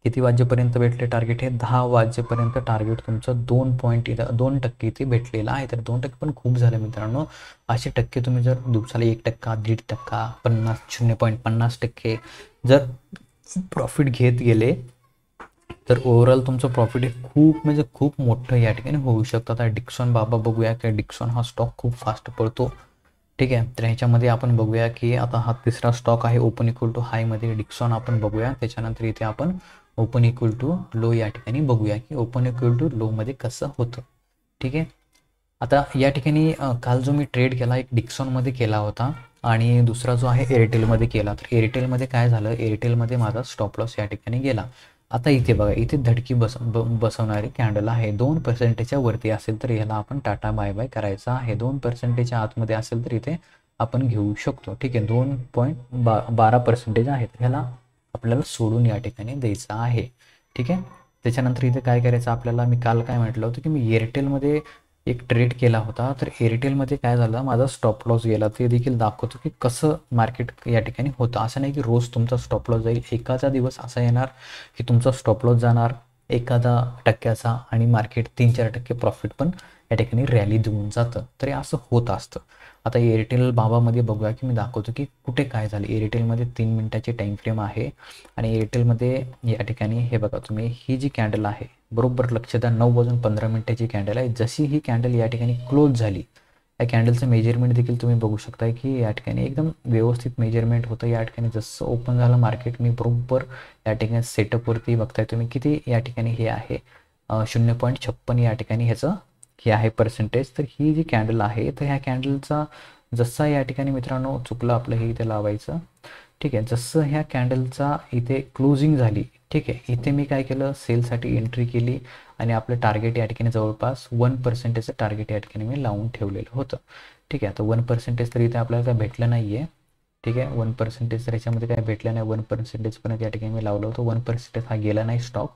किती वाजेपर्यंत भेटले टार्गेट, हे 10 वाजेपर्यंत टार्गेट तुमचं 2% इथे भेटलेलं आहे. तर 2% पण खूप झालं मित्रांनो. असे टक्के तुम्ही जर दिवसाला 1%, 1.5%, 0.50% जर प्रॉफिट घेत गेले तर ओव्हरऑल तुमचं प्रॉफिट हे खूप म्हणजे खूप मोठं या ठिकाणी होऊ शकतं. आता डिक्सॉन बाबा बघूया की डिक्सॉन हा स्टॉक खूप फास्ट पळतो. ठीक आहे, तर ह्याच्यामध्ये आपण बघूया की आता हा तिसरा स्टॉक आहे ओपन इक्वल टू हायमध्ये डिक्सॉन आपण बघूया. त्याच्यानंतर इथे आपण ओपन इक्वल टू लो या ठिकाणी बघूया की ओपन इक्वल टू लोमध्ये कसं होतं. ठीक आहे, आता या ठिकाणी काल जो मी ट्रेड केला एक डिक्सॉनमध्ये केला होता आणि दुसरा जो आहे एअरटेलमध्ये केला. तर एअरटेलमध्ये काय झालं, एअरटेलमध्ये माझा स्टॉप लॉस या ठिकाणी गेला. आता इथे बघा, इथे धडकी बसवणारी कॅन्डल आहे. 2%च्या वरती असेल तर ह्याला आपण टाटा बाय बाय करायचा आहे. 2%च्या आतमध्ये असेल तर इथे आपण घेऊ शकतो. ठीक आहे, 2.12% आहे तर ह्याला आपल्याला सोडून या ठिकाणी द्यायचं आहे. ठीक आहे, त्याच्यानंतर इथे काय करायचं आपल्याला, मी काल काय म्हटलं होतं की मी एअरटेलमध्ये एक ट्रेड केला होता. तर एअरटेलमध्ये काय झालं, माझा स्टॉप लॉस गेला. ते देखील दाखवतो की कसं मार्केट या ठिकाणी होतं. असं नाही की रोज तुमचा स्टॉप लॉस जाईल. एखादा दिवस असा येणार की तुमचा स्टॉप लॉस जाणार एखादा टक्क्याचा आणि मार्केट 3-4% प्रॉफिट पण या ठिकाणी रॅली देऊन जातं. तर हे असं होत असतं. आता एअरटेल बाबामध्ये बघूया की मी दाखवतो की कुठे काय झालं. एअरटेलमध्ये 3 मिनिटाची टाईम फ्रेम आहे आणि एअरटेलमध्ये या ठिकाणी हे बघा तुम्ही, ही जी कॅन्डल आहे बरोबर लक्ष द्या, 9:15 कॅन्डल आहे. जशी ही कॅन्डल या ठिकाणी क्लोज झाली, या कॅन्डलचं मेजरमेंट देखील तुम्ही बघू शकता की या ठिकाणी एकदम व्यवस्थित मेजरमेंट होतं. या ठिकाणी जसं ओपन झालं मार्केट, मी बरोबर या ठिकाणी सेटअपवरती बघताय तुम्ही किती या ठिकाणी हे आहे 0.56 या ठिकाणी ह्याचं हे आहे पर्सेंटेज. तर ही जी कॅन्डल आहे तर ह्या कॅन्डलचा जसा या ठिकाणी मित्रांनो चुकलं आपलं हे इथे लावायचं. ठीक आहे, जसं ह्या कॅन्डलचा इथे क्लोजिंग झाली, ठीक आहे, इथे मी काय केलं, सेलसाठी एंट्री केली आणि आपलं टार्गेट या ठिकाणी जवळपास 1%चं टार्गेट या ठिकाणी मी लावून ठेवलेलं होतं. ठीक आहे, आता 1% तर इथे आपल्याला काय भेटलं नाही आहे. ठीक आहे, 1% तर याच्यामध्ये काय भेटलं नाही. 1%पर्यंत या ठिकाणी मी लावलं होतं. 1% हा गेला नाही स्टॉक,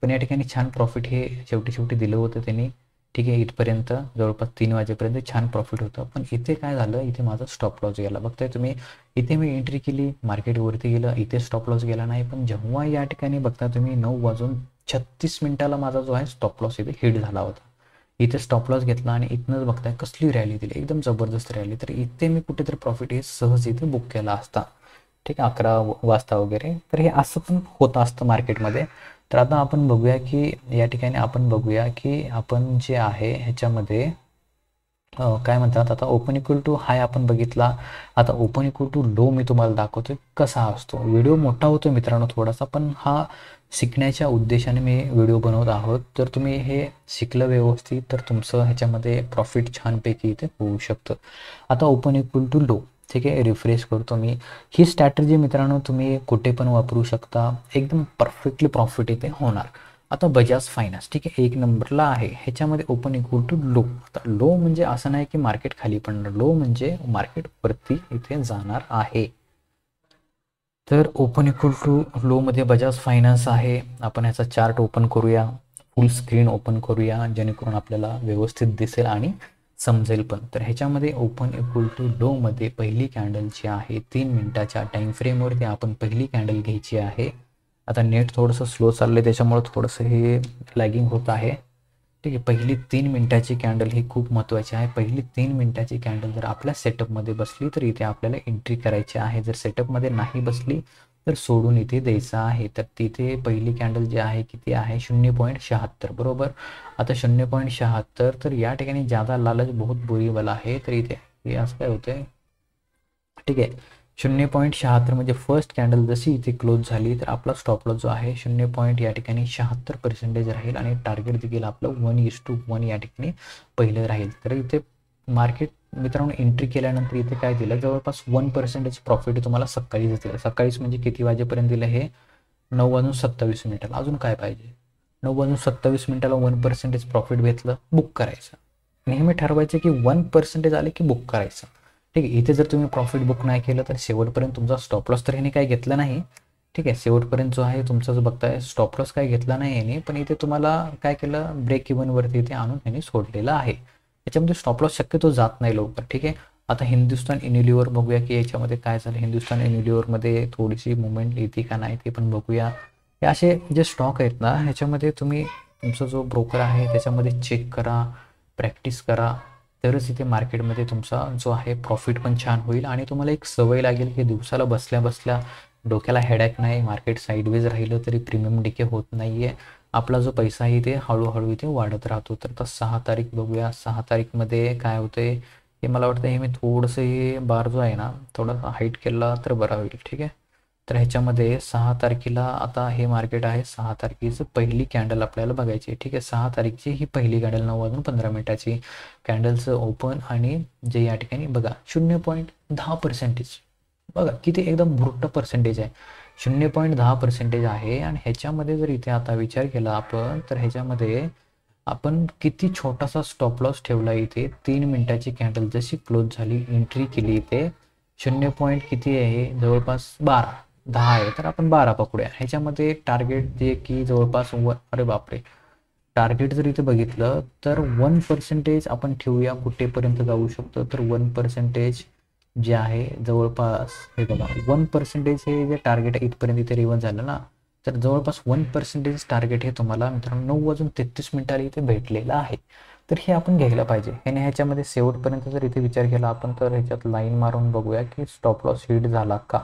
पण या ठिकाणी छान प्रॉफिट हे शेवटी दिलं होतं त्यांनी. ठीक आहे, इथपर्यंत जवळपास 3 वाजेपर्यंत छान प्रॉफिट होतं. पण इथे काय झालं, इथे माझा स्टॉप लॉस गेला. बघताय तुम्ही, इथे मी एंट्री केली, मार्केट वरती गेलं, इथे स्टॉप लॉस गेला नाही. पण जेव्हा या ठिकाणी बघता तुम्ही 9:36 माझा जो आहे स्टॉप लॉस इथे हिट झाला होता. इथे स्टॉप लॉस घेतला आणि इथनंच बघताय कसली रॅली दिली, एकदम जबरदस्त रॅली. तर इथे मी कुठेतरी प्रॉफिट हे सहज इथे बुक केला असता. ठीक आहे, 11 वाजता वगैरे. तर हे असं पण होत असतं मार्केटमध्ये. तर आता आपण बघूया की या ठिकाणी आपण बघूया की आपण जे आहे ह्याच्यामध्ये काय म्हणतात, आता ओपन इक्वल टू हाय आपण बघितला. आता ओपन इक्वल टू लो मी तुम्हाला दाखवतोय कसा असतो. व्हिडिओ मोठा होतो मित्रांनो थोडासा, पण हा शिकण्याच्या उद्देशाने मी व्हिडिओ बनवत आहोत. तर तुम्ही हे शिकलं व्यवस्थित तर तुमचं ह्याच्यामध्ये प्रॉफिट छानपैकी इथे होऊ शकतं. आता ओपन इक्वल टू लो, ठीक आहे, रिफ्रेश करतो मी. ही स्ट्रॅटर्जी मित्रांनो तुम्ही कुठे पण वापरू शकता, एकदम परफेक्टली प्रॉफिट इथे होणार. आता बजाज फायनान्स, ठीक आहे, 1 नंबरला आहे. ह्याच्यामध्ये ओपन इक्वल टू लो. आता लो म्हणजे असं नाही की मार्केट खाली पडणार, लो म्हणजे मार्केट वरती इथे जाणार आहे. तर ओपन इक्वल टू लो मध्ये बजाज फायनान्स आहे. आपण ह्याचा चार्ट ओपन करूया, फुल स्क्रीन ओपन करूया, जेणेकरून आपल्याला व्यवस्थित दिसेल आणि समजेल पण. तर ह्याच्यामध्ये ओपन इक्वल टू लो मध्ये पहिली कॅन्डल जी आहे 3 मिनिटाच्या टाइम फ्रेमवरती आपण पहिली कॅन्डल घ्यायची आहे. आता नेट थोडंसं स्लो चाललंय त्याच्यामुळे थोडंसं हे लॅगिंग होत आहे. ठीक आहे, पहिली 3 मिनिटाची कॅन्डल ही खूप महत्त्वाची आहे. पहिली 3 मिनिटाची कॅन्डल जर आपल्या सेटअपमध्ये बसली तर इथे आपल्याला एंट्री करायची आहे. जर सेटअपमध्ये नाही बसली तर सोडून इथे द्यायचं आहे. तर तिथे पहिली कॅन्डल जी आहे किती आहे 0.76 बरोबर. आता 0.76 तर या ठिकाणी ज्यादा लालच बहुत बुरी वाला आहे. तर इथे हे असं काय होतंय, ठीक आहे, 0.76 म्हणजे फर्स्ट कॅन्डल जशी इथे क्लोज झाली तर आपला स्टॉप लॉस जो आहे 0. या ठिकाणी 76% राहील आणि टार्गेट देखील आपलं 1:1 या ठिकाणी पहिलं राहील. तर इथे मार्केट मित्रांनो एंट्री केल्यानंतर इथे काय दिलं, जवळपास 1% प्रॉफिट तुम्हाला सकाळीच दिलं. सकाळीच म्हणजे किती वाजेपर्यंत दिलं हे 9:27 अजून काय पाहिजे. 9:27 1% प्रॉफिट घेतलं, बुक करायचं. नेहमी ठरवायचं की 1% आले की बुक करायचं. ठीक आहे. इथे जर तुम्ही प्रॉफिट बुक नाही केलं तर शेवटपर्यंत तुमचा स्टॉप लॉस तर ह्याने काही घेतला नाही. ठीक आहे. शेवटपर्यंत जो आहे तुमचा जो बघताय स्टॉप लॉस काही घेतला नाही याने, पण इथे तुम्हाला काय केलं, ब्रेक इव्हनवरती इथे आणून यांनी सोडलेलं आहे. याच्यामध्ये स्टॉप लॉस शक्यतो जात नाही लवकर. ठीक आहे. आता हिंदुस्तान युनिलिव्हर बघूया की याच्यामध्ये काय झालं. हिंदुस्तान युनिलिव्हरमध्ये थोडीशी मुवमेंट येते का नाही ते पण बघूया. हे असे जे स्टॉक आहेत ना, ह्याच्यामध्ये तुम्ही तुमचा जो ब्रोकर आहे त्याच्यामध्ये चेक करा, प्रॅक्टिस करा, तरच इथे मार्केटमध्ये तुमचा जो आहे प्रॉफिट पण छान होईल आणि तुम्हाला एक सवय लागेल की दिवसाला बसल्या बसल्या डोक्याला हेडॅक नाही, मार्केट साईडवेज राहिलं तरी प्रीमियम डिके होत नाही आहे. आपला जो पैसा आहे ते हळूहळू इथे वाढत राहतो. तर आता 6 तारीख बघूया. 6 तारीखमध्ये काय होतंय हे मला वाटतं, हे मी थोडंसं हे बार जो आहे ना थोडासा हाईट केला तर बरा होईल. ठीक आहे. तर ह्याच्यामध्ये 6 तारखेला आता हे मार्केट आहे. 6 तारखेचं पहिली कॅन्डल आपल्याला बघायची आहे. ठीक आहे. 6 तारीखची ही पहिली कॅन्डल 9:15 कॅन्डलचं ओपन आणि जे या ठिकाणी बघा 0.10%. बघा किती एकदम भुरट पर्सेंटेज आहे. 0.10% आहे. आणि ह्याच्यामध्ये जर इथे आता विचार केला आपण तर ह्याच्यामध्ये आपण किती छोटासा स्टॉप लॉस ठेवला. इथे 3 मिनिटाची कॅन्डल जशी क्लोज झाली, एंट्री केली इथे 0. किती आहे, जवळपास 10 आहे. तर आपण 12 पकडूया. ह्याच्यामध्ये टार्गेट जे की जवळपास अरे बापरे, टार्गेट जर इथे बघितलं तर 1% आपण ठेवूया. कुठेपर्यंत जाऊ शकतो तर 1% जे आहे जवळपास, हे बघा 1% हे जे टार्गेट आहे इथपर्यंत इथे रिव्हर्स झालं ना, तर जवळपास 1% टार्गेट हे तुम्हाला मित्रांनो 9:33 इथे भेटलेलं आहे. तर हे आपण घ्यायला पाहिजे. आणि ह्याच्यामध्ये शेवटपर्यंत जर इथे विचार केला आपण तर ह्याच्यात लाईन मारून बघूया की स्टॉप लॉस हिट झाला का.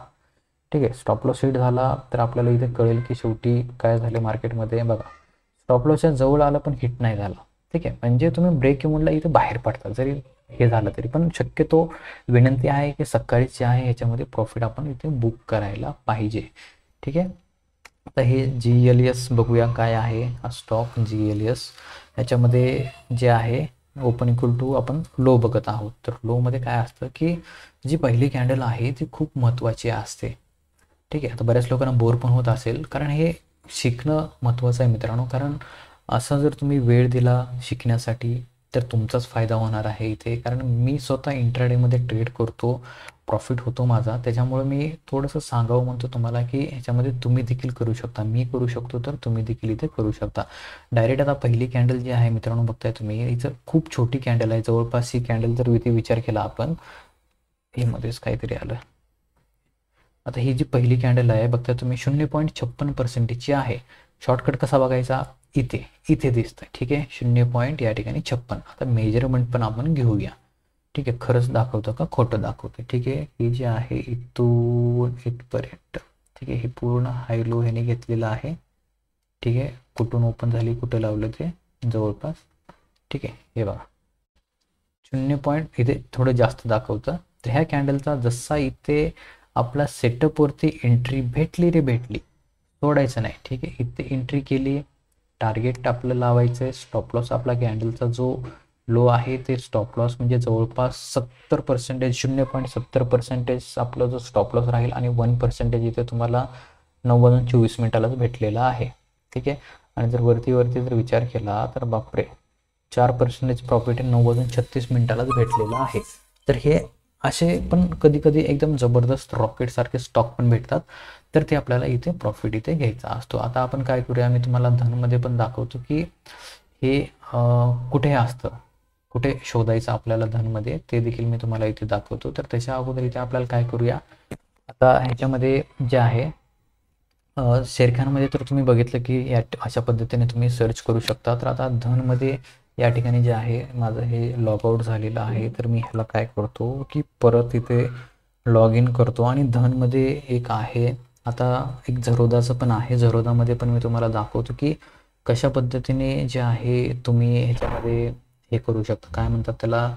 ठीक आहे. स्टॉप लॉस हिट झाला तर आपल्याला इथे कळेल की शेवटी काय झाले मार्केटमध्ये. बघा स्टॉप लॉसच्या जवळ आलं पण हिट नाही झाला. ठीक आहे. म्हणजे तुम्ही ब्रेक इव्हनला इथे बाहेर पडता जरी हे झालं तरी, पण शक्यतो विनंती आहे की सकाळीच जे आहे ह्याच्यामध्ये प्रॉफिट आपण इथे बुक करायला पाहिजे. ठीक आहे. आता हे GLS बघूया काय आहे हा स्टॉक GLS. ह्याच्यामध्ये जे आहे ओपन इक्वल टू आपण लो बघत आहोत. तर लोमध्ये काय असतं की जी पहिली कॅन्डल आहे ती खूप महत्त्वाची असते. ठीक आहे. आता बऱ्याच लोकांना बोर पण होत असेल, कारण हे शिकणं महत्त्वाचं आहे मित्रांनो. कारण असं जर तुम्ही वेळ दिला शिकण्यासाठी तर तुमचाच फायदा होणार आहे इथे. कारण मी स्वतः इंट्राडेमध्ये ट्रेड करतो, प्रॉफिट होतो माझा. त्याच्यामुळे मी थोडंसं सांगावं म्हणतो तुम्हाला की ह्याच्यामध्ये तुम्ही देखील करू शकता. मी करू शकतो तर तुम्ही देखील इथे करू शकता. डायरेक्ट आता पहिली कॅन्डल जी आहे मित्रांनो बघताय तुम्ही, हिचं खूप छोटी कॅन्डल आहे. जवळपास ही कॅन्डल जर इथे विचार केला आपण, हे मध्येच काहीतरी आलं. आता ही जी पहिली कॅन्डल आहे बघता तुम्ही 0.56%ची आहे. शॉर्टकट कसा बघायचा, इथे इथे दिसतं. ठीक आहे. 0. या ठिकाणी 56. आता मेजरमेंट पण आपण घेऊया. ठीक आहे. खरंच दाखवतं का खोटं दाखवतं. ठीक आहे. ही जी आहे इथून इथपर्यंत, ठीक आहे, हे पूर्ण हाय लो ह्याने घेतलेलं आहे. ठीक आहे. कुठून ओपन झाली कुठं लावलं ते जवळपास. ठीक आहे. हे बघा 0. इथे थोडं जास्त दाखवतं. तर ह्या कॅन्डलचा जसा इथे आपला सेटअपवरती एंट्री भेटली रे भेटली, सोडायचं नाही. ठीक आहे. इथे एंट्री केली, टार्गेट आपलं लावायचं आहे. स्टॉप लॉस आपला कॅन्डलचा जो लो आहे ते स्टॉप लॉस म्हणजे जवळपास 70%, 0.70% आपला जो स्टॉप लॉस राहील. आणि 1% इथे तुम्हाला 9:24 भेटलेला आहे. ठीक आहे. आणि जर वरती जर विचार केला तर बापरे 4% प्रॉफिट 9:36 भेटलेलं आहे. तर हे असे पण कधी कधी एकदम जबरदस्त रॉकेट सारखे स्टॉक पण भेटतात. तर ते आपल्याला इथे प्रॉफिट इथे घ्यायचा असतो. आता आपण काय करूया, मी तुम्हाला धनमध्ये पण दाखवतो की हे कुठे असतं, कुठे शोधायचं आपल्याला धनमध्ये, ते देखील मी तुम्हाला इथे दाखवतो. तर त्याच्या अगोदर इथे आपल्याला काय करूया, आता ह्याच्यामध्ये जे आहे शेरखानमध्ये तर तुम्ही बघितलं की या अशा पद्धतीने तुम्ही सर्च करू शकता. तर आता धनमध्ये या ठिकाणी जे आहे माझं हे लॉगआउट झालेलं आहे. तर मी ह्याला काय करतो की परत इथे लॉग इन करतो. आणि धनमध्ये एक आहे, आता एक झरोदाचं पण आहे. झरोदामध्ये पण मी तुम्हाला दाखवतो की कशा पद्धतीने जे आहे तुम्ही ह्याच्यामध्ये हे करू शकता, काय म्हणतात त्याला,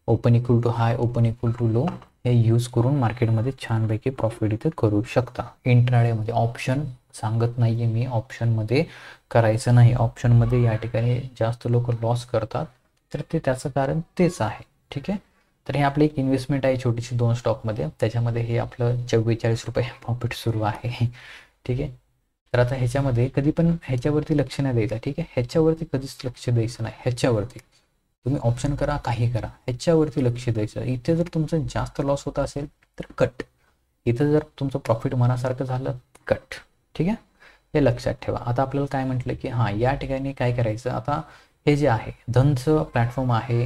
open equal to high, open equal to low हे यूज करून मार्केटमध्ये छानपैकी प्रॉफिट इथे करू शकता. इंट्राडेमध्ये ऑप्शन सांगत नाही आहे मी, ऑप्शनमध्ये करायचं नाही. ऑप्शनमध्ये या ठिकाणी जास्त लोक लॉस करतात, तर ते त्याचं कारण तेच आहे. ठीक आहे. तर हे आपली एक इन्व्हेस्टमेंट आहे छोटीशी 2 स्टॉकमध्ये. त्याच्यामध्ये हे आपलं 44 रुपये प्रॉफिट सुरू आहे. ठीक आहे. तर आता ह्याच्यामध्ये कधी पण ह्याच्यावरती लक्ष नाही द्यायचं, ठीक आहे. ह्याच्यावरती कधीच लक्ष द्यायचं नाही. ह्याच्यावरती तुम्ही ऑप्शन करा, काही करा, ह्याच्यावरती लक्ष द्यायचं. इथे जर तुमचं जास्त लॉस होत असेल तर कट, इथं जर तुमचं प्रॉफिट मनासारखं झालं कट, ठीक आहे. हे लक्षात ठेवा. आता आपल्याला काय म्हटलं की हां, या ठिकाणी काय करायचं, आता हे जे आहे धनचं प्लॅटफॉर्म आहे,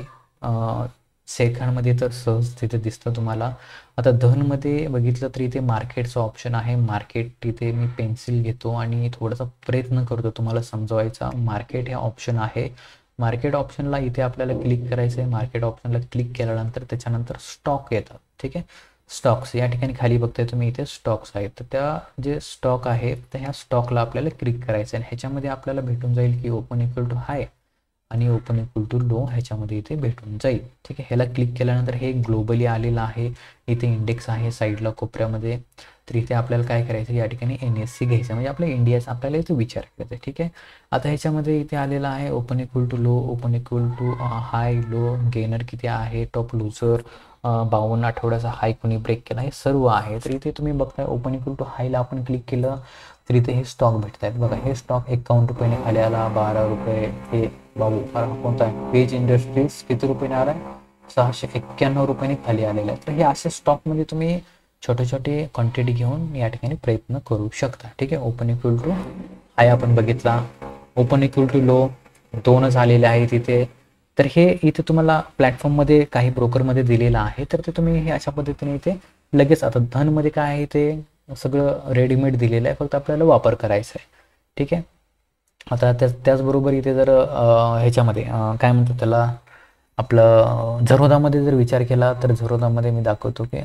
सेकंडमध्ये तर सहज तिथे दिसतं तुम्हाला. आता धनमध्ये बघितलं तर इथे मार्केटचं ऑप्शन आहे. मार्केट इथे मी पेन्सिल घेतो आणि थोडासा प्रयत्न करतो तुम्हाला समजवायचा. मार्केट हे ऑप्शन आहे. मार्केट ऑप्शनला इथे आपल्याला क्लिक करायचं आहे. मार्केट ऑप्शनला क्लिक केल्यानंतर त्याच्यानंतर स्टॉक येतात, ठीक आहे. स्टॉक्स या ठिकाणी खाली बघताय तुम्ही, इथे स्टॉक्स आहेत. तर त्या जे स्टॉक आहे तर ह्या स्टॉकला आपल्याला क्लिक करायचं आहे. ह्याच्यामध्ये आपल्याला भेटून जाईल की ओपन इक्वल टू हाय आणि ओपन इक्वल टू लो ह्याच्यामध्ये इथे भेटून जाईल, ठीक आहे. ह्याला क्लिक केल्यानंतर हे ग्लोबली आलेलं आहे. इथे इंडेक्स आहे साईडला कोपऱ्यामध्ये. तर इथे आपल्याला काय करायचं, या ठिकाणी NSE घ्यायचं, म्हणजे आपल्या इंडियाचा आपल्याला इथे विचार करायचा, ठीक आहे. आता ह्याच्यामध्ये इथे आलेलं आहे open equal to low, open equal to high, low, gainer किती आहे, टॉप लूजर 52 आठवड्याचा हाय कोणी ब्रेक केला, हे सर्व आहे. तर इथे तुम्ही बघताय ओपन इक्वल टू हायला आपण क्लिक केलं तर इथे हे स्टॉक भेटत आहेत बघा. हे स्टॉक 51 रुपयाने खाली आला, 12 रुपये. हे बाबू कोणता आहे, पेज इंडस्ट्रीज किती रुपयाने आला आहे, 691 रुपयाने खाली आलेला आहे. तर हे असे स्टॉकमध्ये तुम्ही छोटे छोटे क्वांटिटी घेऊन या ठिकाणी प्रयत्न करू शकता, ठीक आहे. ओपन इक्वल टू हाय आपण बघितला, ओपन इक्वल टू लो 2च आलेले आहेत इथे. तर हे इथे तुम्हाला प्लॅटफॉर्ममध्ये काही ब्रोकरमध्ये दिलेलं आहे. तर ते तुम्ही हे अशा पद्धतीने इथे लगेच, आता धनमध्ये काय आहे ते सगळं रेडीमेड दिलेलं आहे, फक्त आपल्याला वापर करायचा आहे, ठीक आहे. आता त्याचबरोबर इथे जर ह्याच्यामध्ये काय म्हणतात त्याला, आपलं झरोदामध्ये जर विचार केला तर झरोदामध्ये मी दाखवतो की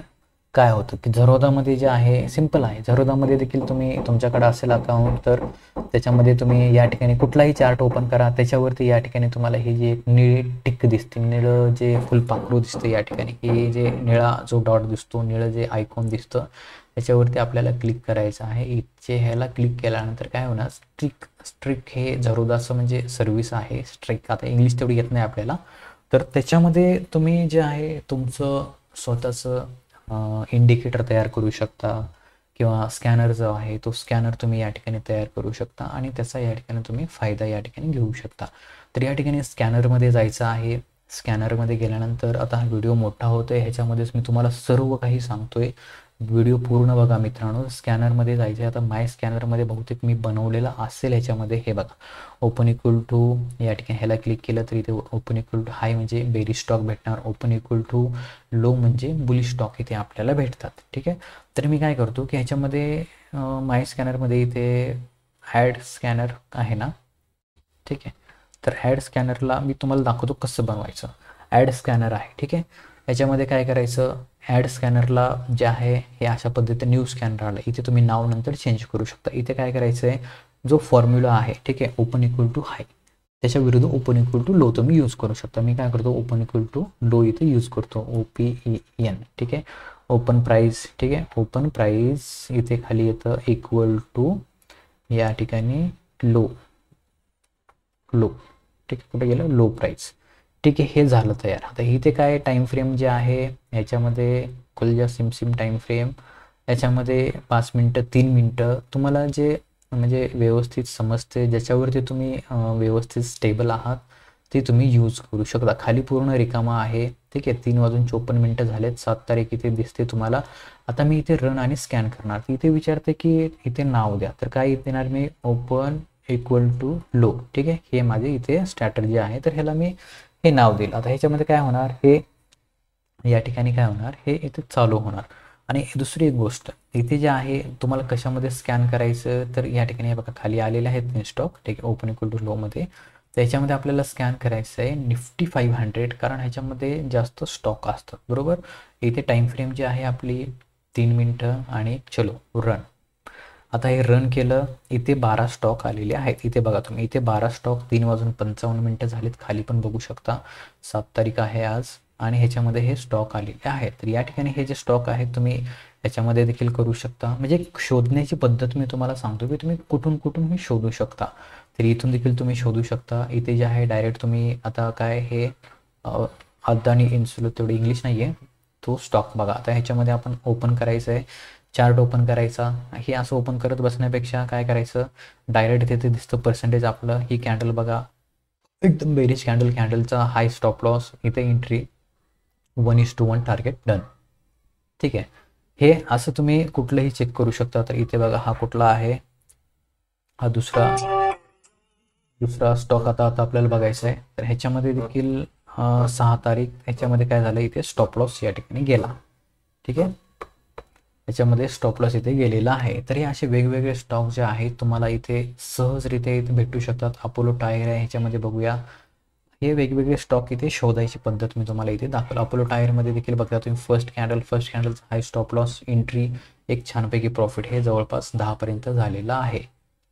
काय होतं, की झरोदामध्ये जे आहे सिंपल आहे. झरोदामध्ये देखील तुम्ही, तुमच्याकडे असेल अकाउंट तर त्याच्यामध्ये तुम्ही या ठिकाणी कुठलाही चार्ट ओपन करा, त्याच्यावरती या ठिकाणी तुम्हाला ही जी एक निळी टिक दिसते, निळं जे फुलपाखरू दिसतं या ठिकाणी, की जे निळा जो डॉट दिसतो, निळं जे आयकॉन दिसतं त्याच्यावरती आपल्याला क्लिक करायचं आहे. इथे ह्याला क्लिक केल्यानंतर काय होणार, स्ट्रिक हे झरोदाचं म्हणजे सर्व्हिस आहे. स्ट्रिक आता इंग्लिश तेवढी येत नाही आपल्याला. तर त्याच्यामध्ये तुम्ही जे आहे तुमचं स्वतःचं इंडिकेटर तयार करू शकता, किंवा स्कॅनर जो आहे तो स्कॅनर तुम्ही या ठिकाणी तयार करू शकता आणि त्याचा या ठिकाणी तुम्ही फायदा या ठिकाणी घेऊ शकता. तर या ठिकाणी स्कॅनरमध्ये जायचं आहे. स्कॅनरमध्ये गेल्यानंतर आता हा व्हिडिओ मोठा होतोय, ह्याच्यामध्येच मी तुम्हाला सर्व काही सांगतोय. व्हिडिओ पूर्ण बघा मित्रांनो. स्कॅनरमध्ये जायचं आहे. आता माय स्कॅनरमध्ये बहुतेक मी बनवलेला असेल ह्याच्यामध्ये. हे बघा ओपन इक्वल टू, या ठिकाणी ह्याला क्लिक केलं तर इथे ओपन इक्वल टू हाय म्हणजे बेरी स्टॉक भेटणार, ओपन इक्वल टू लो म्हणजे बुली स्टॉक इथे आपल्याला भेटतात, ठीक आहे. तर मी काय करतो की ह्याच्यामध्ये माय स्कॅनरमध्ये इथे ॲड स्कॅनर आहे ना, ठीक आहे. तर ॲड स्कॅनरला मी तुम्हाला दाखवतो कसं बनवायचं. ॲड स्कॅनर आहे, ठीक आहे. याच्यामध्ये काय करायचं, ॲड स्कॅनरला जे आहे हे अशा पद्धतीने न्यू स्कॅनर आलं, इथे तुम्ही नाव नंतर चेंज करू शकता. इथे काय करायचं आहे, जो फॉर्म्युला आहे, ठीक आहे, ओपन इक्वल टू हाय त्याच्या विरुद्ध ओपन इक्वल टू लो तुम्ही यूज करू शकता. मी काय करतो, ओपन इक्वल टू लो इथे यूज करतो, OPEN, ठीक आहे. ओपन प्राईस, ठीक आहे, ओपन प्राईस इथे खाली येतं इक्वल टू या ठिकाणी लो, ठीक आहे. कुठे गेलं, लो प्राईस, ठीक आहे. हे झालं तयार. आता इथे काय टाईम फ्रेम जे आहे याच्यामध्ये खुलजा सिम टाईम फ्रेम, याच्यामध्ये 5 मिनटं 3 मिनटं तुम्हाला जे म्हणजे व्यवस्थित समजते, ज्याच्यावरती तुम्ही व्यवस्थित स्टेबल आहात ते तुम्ही यूज करू शकता. खाली पूर्ण रिकामा आहे, ठीक आहे. 3:54 झालेत, 7 तारीख इथे दिसते तुम्हाला. आता मी इथे रन आणि स्कॅन करणार. इथे विचारते की इथे नाव द्या, तर काय देणार मी, ओपन इक्वल टू लो, ठीक आहे. हे माझे इथे स्ट्रॅटर्जी आहे, तर ह्याला मी हे नाव देईल. आता ह्याच्यामध्ये काय होणार, हे या ठिकाणी काय होणार, हे इथे चालू होणार. आणि दुसरी एक गोष्ट इथे जे आहे तुम्हाला कशामध्ये स्कॅन करायचं, तर या ठिकाणी हे बघा खाली आलेले आहेत स्टॉक, ठीक आहे, ओपन इक्वल टू लोमध्ये. तर ह्याच्यामध्ये आपल्याला स्कॅन करायचं आहे निफ्टी 500, कारण ह्याच्यामध्ये जास्त स्टॉक असतात, बरोबर. इथे टाईम फ्रेम जी आहे आपली 3 मिनटं आणि चलो रन. आता हे रन केलं, इथे 12 स्टॉक आलेले आहेत. इथे बघा तुम्ही, इथे 12 स्टॉक 3:55 झालेत, खाली पण बघू शकता. 7 तारीख आहे आज आणि ह्याच्यामध्ये हे स्टॉक आलेले आहेत. तर या ठिकाणी हे जे स्टॉक आहेत तुम्ही ह्याच्यामध्ये देखील करू शकता. म्हणजे शोधण्याची पद्धत मी तुम्हाला सांगतो की तुम्ही कुठून कुठून शोधू शकता. तर इथून देखील तुम्ही शोधू शकता. इथे जे आहे डायरेक्ट तुम्ही आता काय हे अदानी इन्सुलो, तेवढं इंग्लिश नाही आहे तो स्टॉक बघा. आता ह्याच्यामध्ये आपण ओपन करायचं आहे. चार्ट ओपन करायचा. हे असं ओपन करत बसण्यापेक्षा काय करायचं, डायरेक्ट तिथे दिसतं पर्सेंटेज आपलं. ही कॅन्डल बघा, एकदम बेरिश कॅन्डल, कॅन्डलचा हाय स्टॉप लॉस, इथे एंट्री, 1:1 टार्गेट डन. ठीक आहे. हे असं तुम्ही कुठलंही चेक करू शकता. तर इथे बघा, हा कुठला आहे, हा दुसरा स्टॉक आता आपल्याला बघायचा आहे. तर ह्याच्यामध्ये देखील 6 तारीख, ह्याच्यामध्ये काय झालं, इथे स्टॉप लॉस या ठिकाणी गेला. ठीक आहे, याच्यामध्ये स्टॉप लॉस इथे गेलेला आहे. तर हे असे वेगवेगळे स्टॉक जे आहेत तुम्हाला इथे सहजरित्या इथे भेटू शकतात. अपोलो टायर आहे, ह्याच्यामध्ये बघूया. हे वेगवेगळे स्टॉक इथे शोधायची पद्धत मी तुम्हाला इथे दाखवलं. अपोलो टायरमध्ये देखील बघा तुम्ही, फर्स्ट कॅन्डलचा हाय स्टॉप लॉस, एंट्री, एक छानपैकी प्रॉफिट हे जवळपास 10 पर्यंत झालेलं आहे.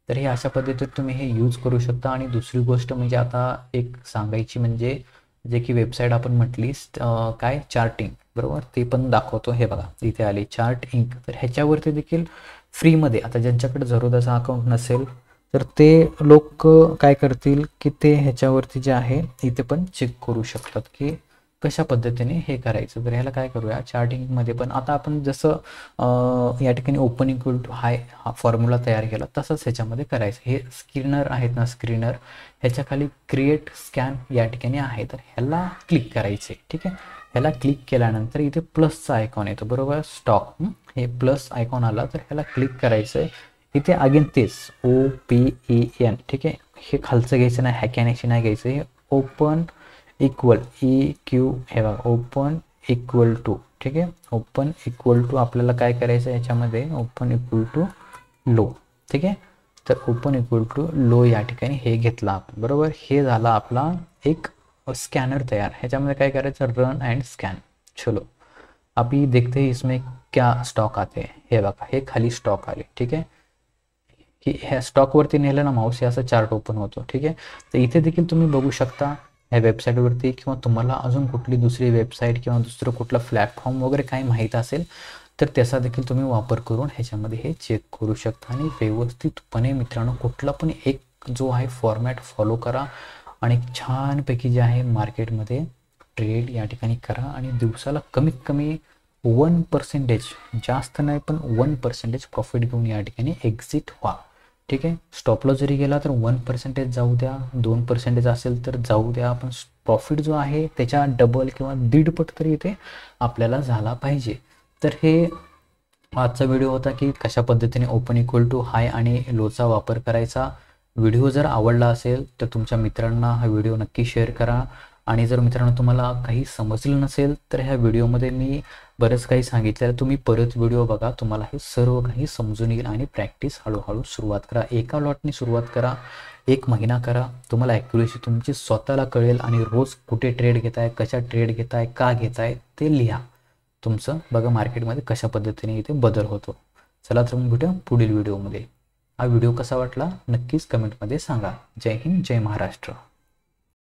तर हे अशा पद्धतीत तुम्ही हे यूज करू शकता. आणि दुसरी गोष्ट म्हणजे आता एक सांगायची म्हणजे, जे की वेबसाईट आपण म्हटली काय, चार्टिंग, बरोबर, ते पण दाखवतो. हे बघा इथे आले चार्ट इंक. तर ह्याच्यावरती देखील फ्रीमध्ये, आता ज्यांच्याकडे झरोदाचा अकाउंट नसेल तर ते लोक काय करतील की ते ह्याच्यावरती जे आहे इथे पण चेक करू शकतात की कशा पद्धतीने हे करायचं. तर ह्याला काय करूया, चार्टिंगमध्ये पण आता आपण जसं या ठिकाणी ओपन इक्वल टू हाय हा फॉर्म्युला तयार केला, तसंच ह्याच्यामध्ये करायचं. हे स्क्रीनर आहेत ना, स्क्रीनर, ह्याच्या खाली क्रिएट स्कॅन या ठिकाणी आहे. तर ह्याला क्लिक करायचे. ठीक आहे, ह्याला क्लिक केल्यानंतर इथे प्लसचा आयकॉन येतो, बरोबर, स्टॉक, हे प्लस आयकॉन आला तर ह्याला क्लिक करायचं आहे. इथे अगेन तेच OPEN. ठीक आहे, हे खालचं घ्यायचं नाही, हॅकॅनॅची नाही घ्यायचं. हे ओपन इक्वल EQ, हे बघा, ओपन इक्वल टू. ठीक आहे, ओपन इक्वल टू आपल्याला काय करायचं आहे याच्यामध्ये, ओपन इक्वल टू लो. ठीक आहे, तर ओपन इक्वल टू लो या ठिकाणी हे घेतला आपण, बरोबर. हे झाला आपला एक स्कॅनर तयार. ह्याच्यामध्ये काय करायचं, रन अँड स्कॅन. चलो अभी देखते हैं इसमें क्या स्टॉक आते हैं. हे बघा, हे खाली स्टॉक आले. ठीक आहे, की ह्या स्टॉकवरती नेलं ना माऊस, हे असं चार्ट ओपन होतो. ठीक आहे, तर इथे देखील तुम्ही बघू शकता ह्या वेबसाईटवरती, किंवा तुम्हाला अजून कुठली दुसरी वेबसाईट किंवा दुसरं कुठलं प्लॅटफॉर्म वगैरे काही माहीत असेल तर त्याचा देखील तुम्ही वापर करून ह्याच्यामध्ये हे चेक करू शकता. आणि व्यवस्थितपणे मित्रांनो, कुठला पण एक जो आहे फॉर्मॅट फॉलो करा आणि छानपैकी जे आहे मार्केटमध्ये ट्रेड या ठिकाणी करा. आणि दिवसाला कमीत कमी 1%, जास्त नाही पण 1% प्रॉफिट घेऊन या ठिकाणी एक्झिट व्हा. ठीक आहे, स्टॉप लॉस जरी गेला तर 1% जाऊ द्या, 2% असेल तर जाऊ द्या, पण प्रॉफिट जो आहे त्याच्या डबल किंवा दीडपट तरी इथे आपल्याला झाला पाहिजे. तर हे आजचा व्हिडिओ होता की कशा पद्धतीने ओपन इक्वल टू हाय आणि लोचा वापर करायचा. व्हिडिओ जर आवडला असेल तर तुमच्या मित्रांना हा व्हिडिओ नक्की शेअर करा. आणि जर मित्रांनो तुम्हाला काही समजलं नसेल तर ह्या व्हिडिओमध्ये मी बरंच काही सांगितलं, तुम्ही परत व्हिडिओ बघा, तुम्हाला हे सर्व काही समजून येईल. आणि प्रॅक्टिस हळूहळू सुरुवात करा. एका लॉटनी सुरुवात करा, 1 महिना करा, तुम्हाला ॲक्युरेसी तुमची स्वतःला कळेल. आणि रोज कुठे ट्रेड घेताय, कशा ट्रेड घेताय, का घेताय ते लिहा. तुमचं बघा मार्केटमध्ये कशा पद्धतीने इथे बदल होतो. चला तर मग भेटूया पुढील व्हिडिओमध्ये. हा व्हिडिओ कसा वाटला नक्कीच कमेंटमध्ये सांगा. जय हिंद, जय महाराष्ट्र.